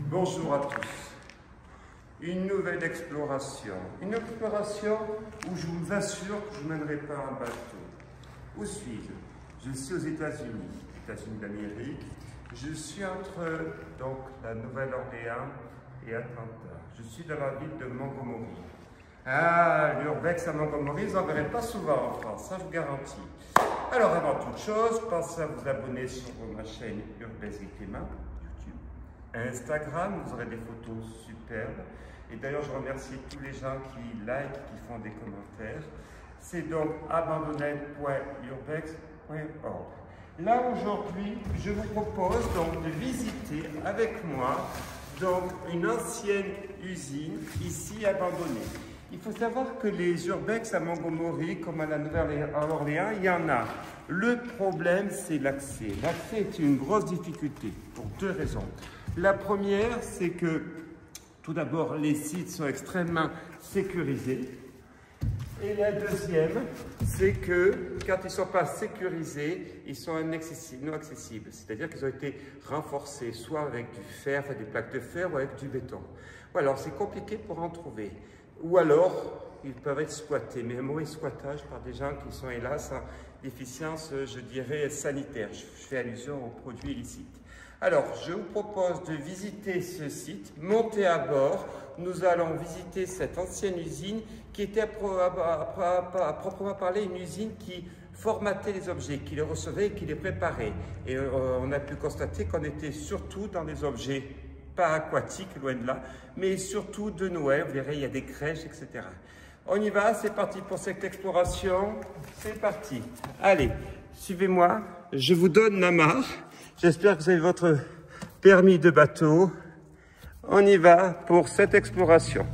Bonjour à tous. Une nouvelle exploration. Une exploration où je vous assure que je ne mènerai pas un bateau. Où suis-je? Je suis aux États-Unis d'Amérique. Je suis entre donc la Nouvelle-Orléans et Atlanta. Je suis dans la ville de Montgomery. Ah, l'urbex à Montgomery, vous n'en verrez pas souvent en France, ça je vous garantis. Alors avant toute chose, pensez à vous abonner sur ma chaîne Urbex et Clément, YouTube, Instagram, vous aurez des photos superbes. Et d'ailleurs, je remercie tous les gens qui like, qui font des commentaires. C'est donc abandonner.urbex.org. Là, aujourd'hui, je vous propose donc de visiter avec moi donc, une ancienne usine ici abandonnée. Il faut savoir que les urbex à Montgomery, comme à la Nouvelle-Orléans, il y en a. Le problème, c'est l'accès. L'accès est une grosse difficulté pour deux raisons. La première, c'est que tout d'abord, les sites sont extrêmement sécurisés. Et la deuxième, c'est que quand ils ne sont pas sécurisés, ils sont non accessibles. C'est-à-dire qu'ils ont été renforcés, soit avec du fer, enfin des plaques de fer, ou avec du béton. Ou alors, c'est compliqué pour en trouver. Ou alors, ils peuvent être squattés, mais un mauvais squattage par des gens qui sont hélas en déficience, je dirais, sanitaire. Je fais allusion aux produits illicites. Alors, je vous propose de visiter ce site, monter à bord. Nous allons visiter cette ancienne usine qui était à proprement parler une usine qui formatait les objets, qui les recevait et qui les préparait. Et on a pu constater qu'on était surtout dans des objets pas aquatiques, loin de là, mais surtout de Noël. Vous verrez, il y a des crèches, etc. On y va, c'est parti pour cette exploration. C'est parti. Allez, suivez-moi. Je vous donne la main. J'espère que vous avez votre permis de bateau. On y va pour cette exploration.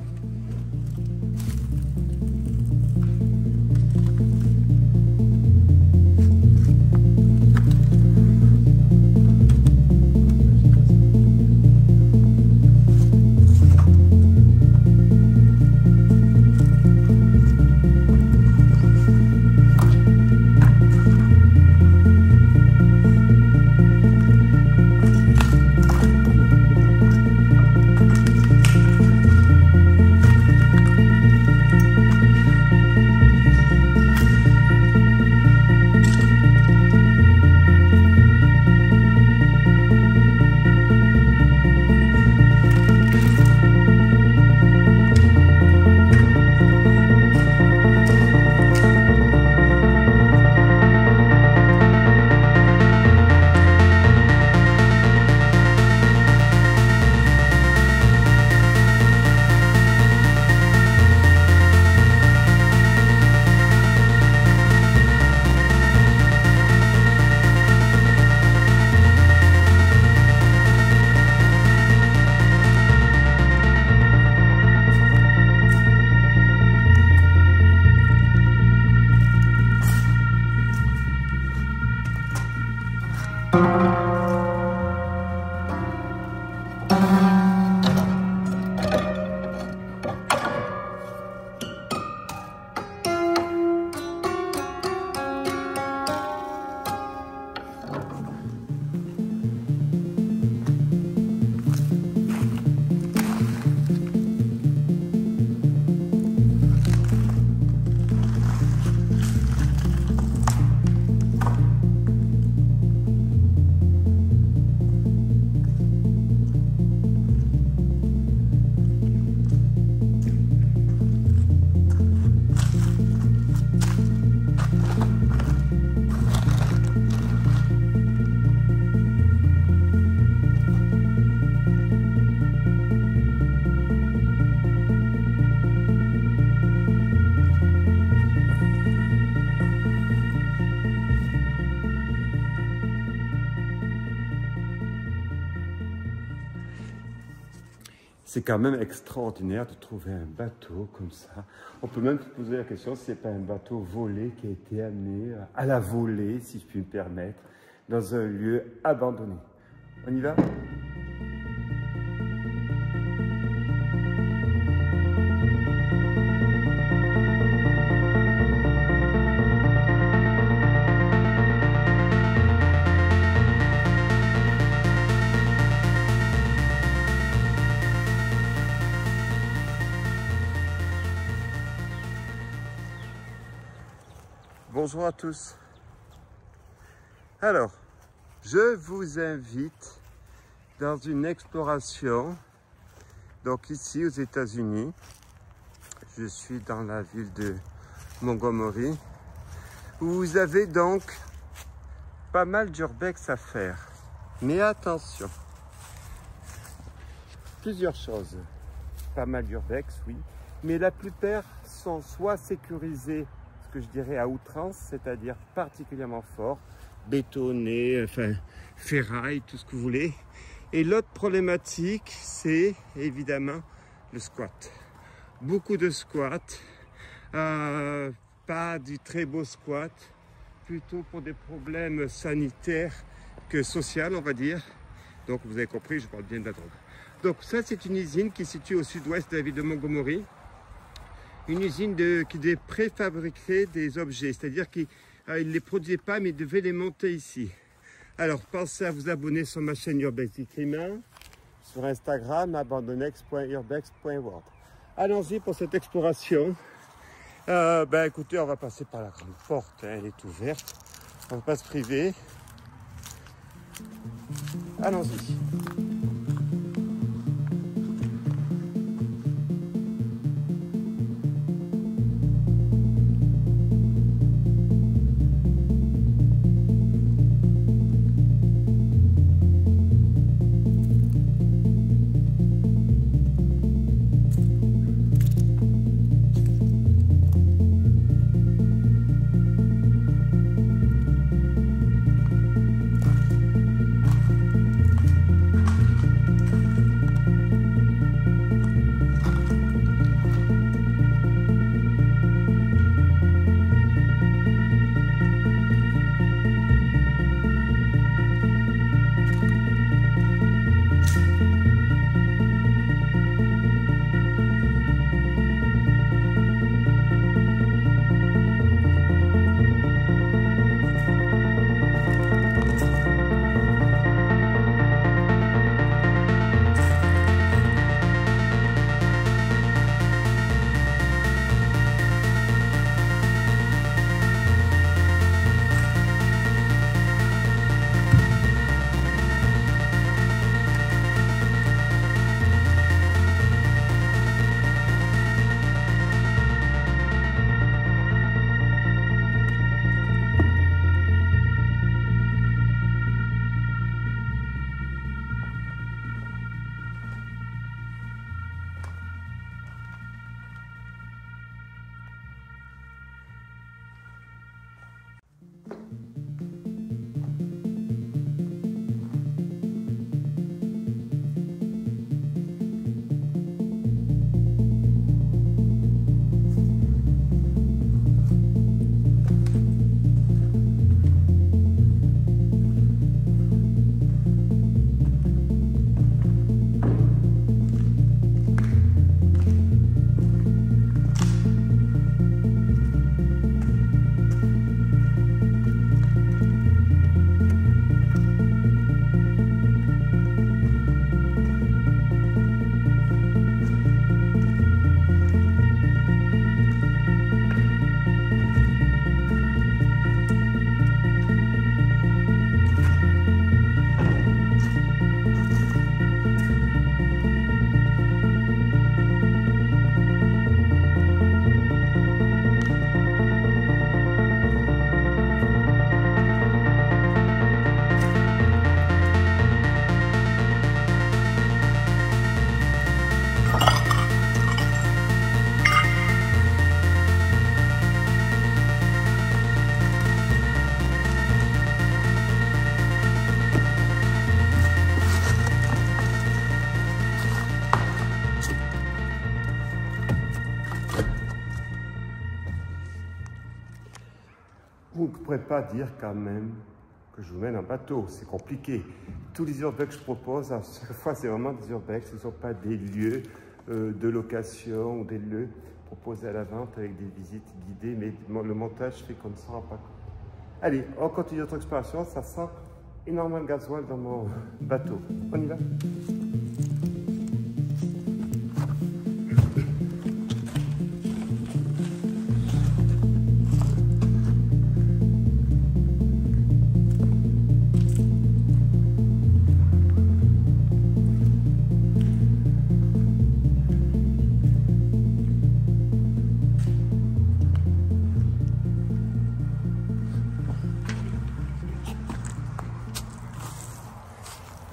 C'est quand même extraordinaire de trouver un bateau comme ça. On peut même se poser la question si ce n'est pas un bateau volé qui a été amené à la volée, si je puis me permettre, dans un lieu abandonné. On y va ? bonjour à tous. Alors, je vous invite dans une exploration, donc ici aux États-Unis. Je suis dans la ville de Montgomery, où vous avez donc pas mal d'urbex à faire. Mais attention, plusieurs choses. Pas mal d'urbex, oui, mais la plupart sont soit sécurisés, ce que je dirais à outrance, c'est-à-dire particulièrement fort, bétonné, enfin ferraille, tout ce que vous voulez. Et l'autre problématique, c'est évidemment le squat. Beaucoup de squats, pas du très beau squat, plutôt pour des problèmes sanitaires que sociaux, on va dire. Donc vous avez compris, je parle bien de la drogue. Donc ça, c'est une usine qui se situe au sud-ouest de la ville de Montgomery. Une usine qui devait préfabriquer des objets, c'est-à-dire qu'il ne les produisait pas, mais il devait les monter ici. Alors pensez à vous abonner sur ma chaîne Urbex Climat, sur Instagram, abandonex.urbex.world. Allons-y pour cette exploration. Écoutez, on va passer par la grande porte, hein, elle est ouverte. On ne va pas se priver. Allons-y. Vous ne pourrez pas dire quand même que je vous mène en bateau, c'est compliqué. Tous les urbex que je propose, à chaque fois, c'est vraiment des urbex, ce ne sont pas des lieux de location ou des lieux proposés à la vente avec des visites guidées, mais le montage fait qu'on ne s'en rend pas compte. Allez, on continue notre exploration, ça sent énormément de gasoil dans mon bateau. On y va?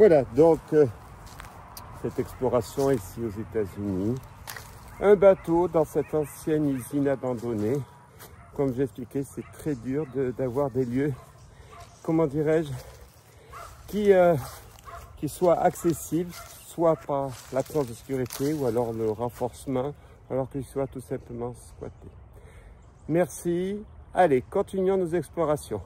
Voilà, donc cette exploration ici aux États-Unis. Un bateau dans cette ancienne usine abandonnée. Comme j'expliquais, c'est très dur d'avoir des lieux, comment dirais-je, qui soient accessibles, soit par l'absence de sécurité ou alors le renforcement, alors qu'ils soient tout simplement squattés. Merci. Allez, continuons nos explorations.